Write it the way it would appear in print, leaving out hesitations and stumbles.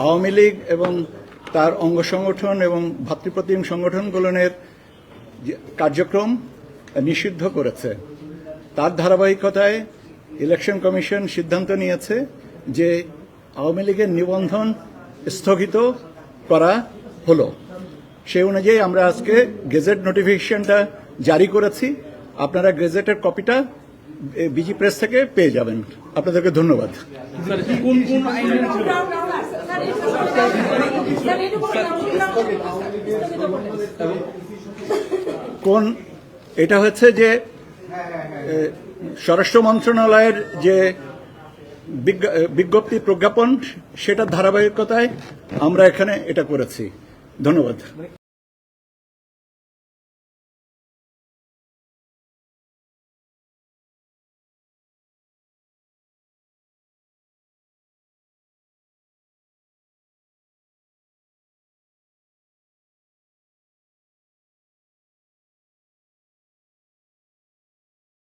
আওয়ামী লীগ এবং তার অঙ্গ সংগঠন এবং ভাতৃপ্রতিম সংগঠনগুলোর কার্যক্রম নিষিদ্ধ করেছে। তার ধারাবাহিকতায় ইলেকশন কমিশন সিদ্ধান্ত নিয়েছে যে আওয়ামী লীগের নিবন্ধন স্থগিত করা হলো। সেই অনুযায়ী আমরা আজকে গেজেট নোটিফিকেশনটা জারি করেছি। আপনারা গেজেটের কপিটা বিজি প্রেস থেকে পেয়ে যাবেন। আপনাদেরকে ধন্যবাদ। কোন এটা হচ্ছে যে স্বরাষ্ট্র মন্ত্রণালয়ের যে বিজ্ঞপ্তি প্রজ্ঞাপন, সেটার ধারাবাহিকতায় আমরা এখানে এটা করেছি। ধন্যবাদ।